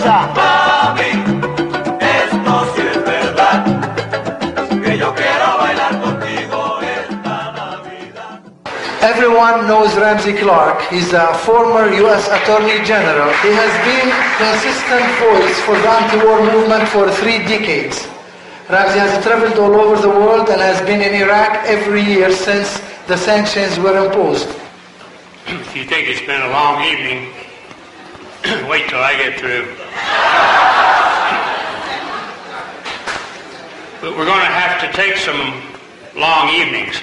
cosa. Mami, esto sí es verdad, que yo quiero bailar contigo esta Navidad. Everyone knows Ramsey Clark. He's a former U.S. Attorney General. He has been consistent voice for the anti-war movement for 3 decades. Ramsey has traveled all over the world and has been in Iraq every year since the sanctions were imposed. If you think it's been a long evening, wait till I get through. But we're going to have to take some long evenings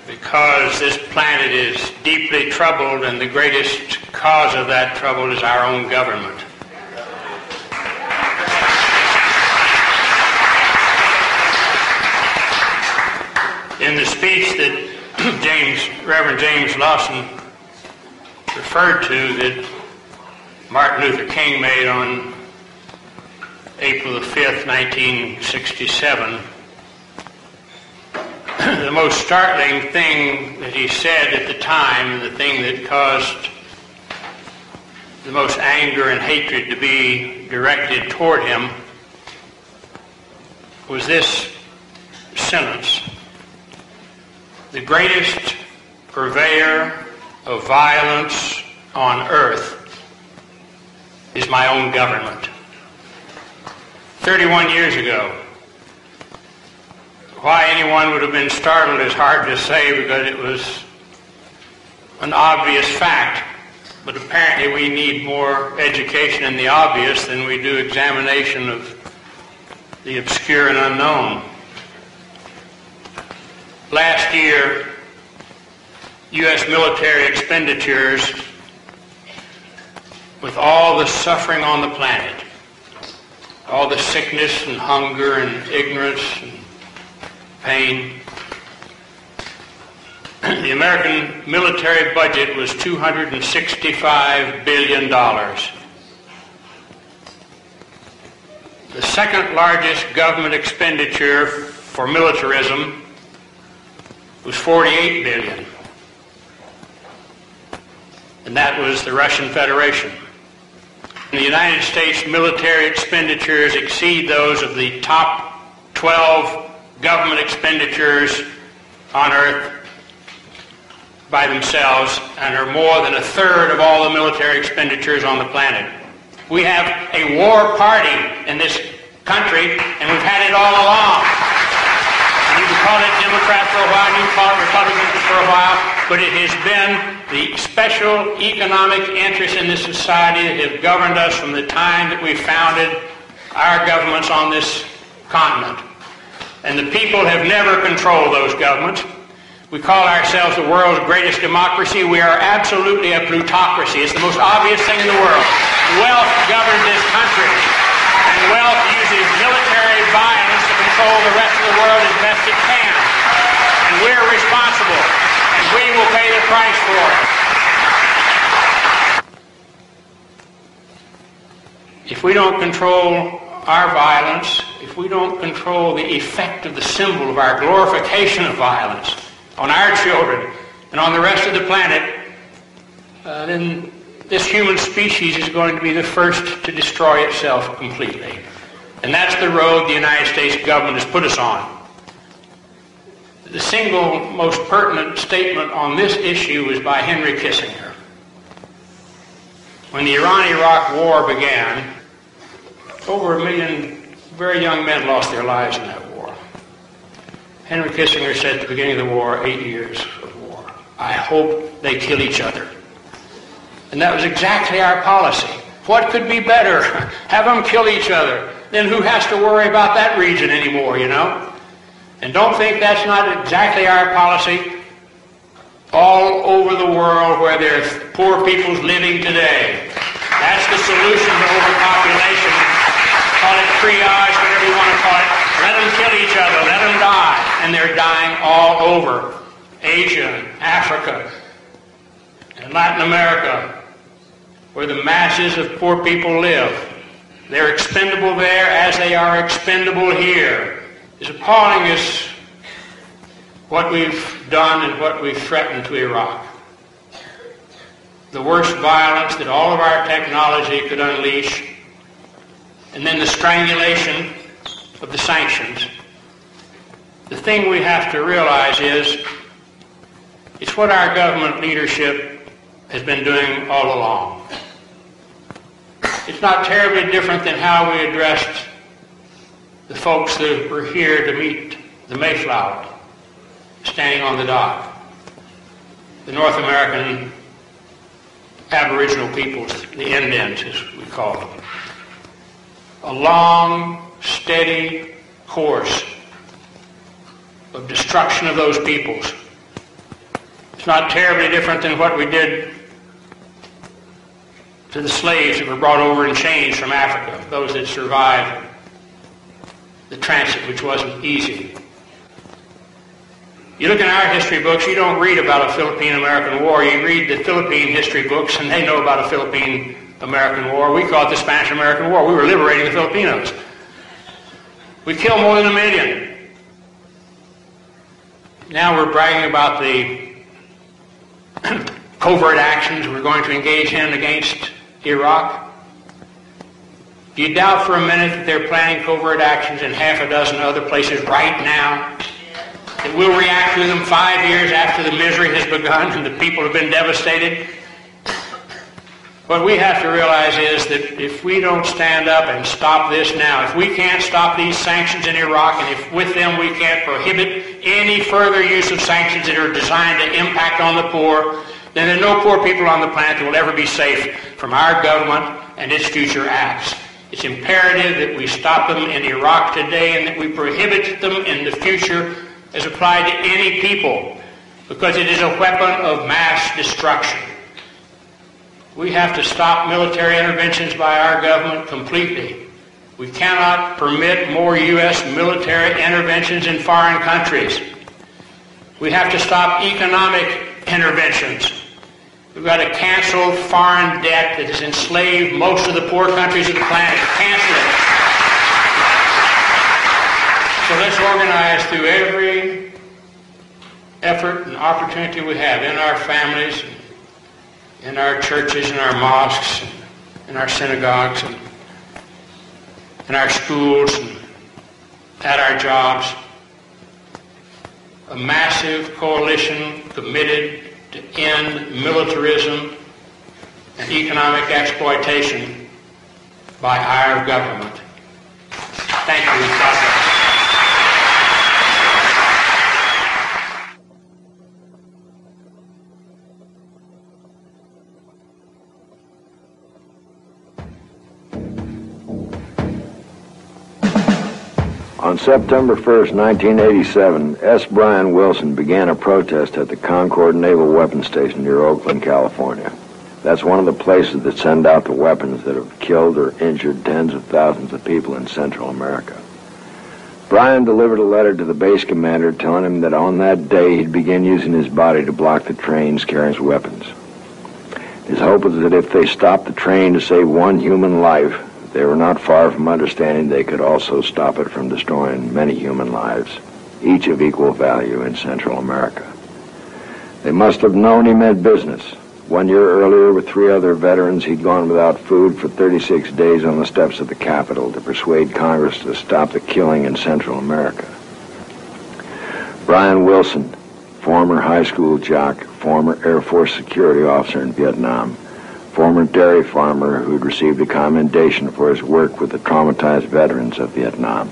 because this planet is deeply troubled, and the greatest cause of that trouble is our own government. In the speech that Reverend James Lawson referred to, that Martin Luther King made on April the 5th, 1967, the most startling thing that he said at the time, and the thing that caused the most anger and hatred to be directed toward him, was this sentence: "The greatest purveyor of violence on earth is my own government." 31 years ago. Why anyone would have been startled is hard to say, because it was an obvious fact. But apparently we need more education in the obvious than we do examination of the obscure and unknown. Last year, U.S. military expenditures, with all the suffering on the planet, all the sickness and hunger and ignorance and pain, the American military budget was $265 billion. The second largest government expenditure for militarism was $48 billion. And that was the Russian Federation. The United States military expenditures exceed those of the top 12 government expenditures on earth by themselves, and are more than a third of all the military expenditures on the planet. We have a war party in this country, and we've had it all along. You can call it Democrat for a while, you can call it Republican for a while, but it has been the special economic interests in this society that have governed us from the time that we founded our governments on this continent. And the people have never controlled those governments. We call ourselves the world's greatest democracy. We are absolutely a plutocracy. It's the most obvious thing in the world. Wealth governs this country, and wealth uses military violence to control the rest of the world as best it can. And we're responsible, and we will pay the price for it. If we don't control our violence, if we don't control the effect of the symbol of our glorification of violence on our children and on the rest of the planet, then this human species is going to be the first to destroy itself completely. And that's the road the United States government has put us on. The single most pertinent statement on this issue was by Henry Kissinger. When the Iran-Iraq war began, over 1 million very young men lost their lives in that war. Henry Kissinger said at the beginning of the war, 8 years of war, "I hope they kill each other." And that was exactly our policy. What could be better? Have them kill each other. Then who has to worry about that region anymore, you know? And don't think that's not exactly our policy. All over the world where there's poor peoples living today, that's the solution to overpopulation. Call it triage, whatever you want to call it. Let them kill each other. Let them die. And they're dying all over Asia and Africa and Latin America, where the masses of poor people live. They're expendable there as they are expendable here. As appalling as what we've done and what we've threatened to Iraq. the worst violence that all of our technology could unleash, and then the strangulation of the sanctions. The thing we have to realize is it's what our government leadership has been doing all along. It's not terribly different than how we addressed the folks that were here to meet the Mayflower, standing on the dock, the North American Aboriginal peoples, the Indians as we call them. A long, steady course of destruction of those peoples. It's not terribly different than what we did to the slaves that were brought over in chains from Africa, those that survived the transit, which wasn't easy. You look in our history books, you don't read about a Philippine-American War. You read the Philippine history books, and they know about a Philippine-American War. We call it the Spanish-American War. We were liberating the Filipinos. We killed more than 1 million. Now we're bragging about the covert actions we're going to engage in against Iraq. Do you doubt for a minute that they're planning covert actions in half a dozen other places right now? That we'll react to them 5 years after the misery has begun and the people have been devastated? What we have to realize is that if we don't stand up and stop this now, if we can't stop these sanctions in Iraq, and if with them we can't prohibit any further use of sanctions that are designed to impact on the poor, then there are no poor people on the planet that will ever be safe from our government and its future acts. It's imperative that we stop them in Iraq today and that we prohibit them in the future as applied to any people, because it is a weapon of mass destruction. We have to stop military interventions by our government completely. We cannot permit more U.S. military interventions in foreign countries. We have to stop economic interventions. We've got to cancel foreign debt that has enslaved most of the poor countries of the planet. Cancel it. So let's organize through every effort and opportunity we have in our families, in our churches, in our mosques, in our synagogues, and in our schools, and at our jobs, a massive coalition committed to end militarism and economic exploitation by our government. Thank you. God bless. On September 1st, 1987, S. Brian Wilson began a protest at the Concord Naval Weapons Station near Oakland, California. That's one of the places that send out the weapons that have killed or injured tens of thousands of people in Central America. Brian delivered a letter to the base commander telling him that on that day he'd begin using his body to block the trains carrying weapons. His hope was that if they stopped the train to save one human life, they were not far from understanding they could also stop it from destroying many human lives, each of equal value in Central America. They must have known he meant business. 1 year earlier, with 3 other veterans, he'd gone without food for 36 days on the steps of the Capitol to persuade Congress to stop the killing in Central America. Brian Wilson, former high school jock, former Air Force security officer in Vietnam, former dairy farmer who'd received a commendation for his work with the traumatized veterans of Vietnam,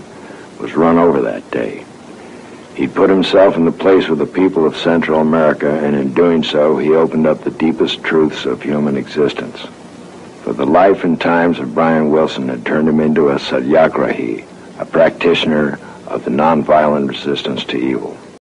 was run over that day. He put himself in the place of the people of Central America, and in doing so, he opened up the deepest truths of human existence. For the life and times of Brian Wilson had turned him into a satyagrahi, a practitioner of the nonviolent resistance to evil.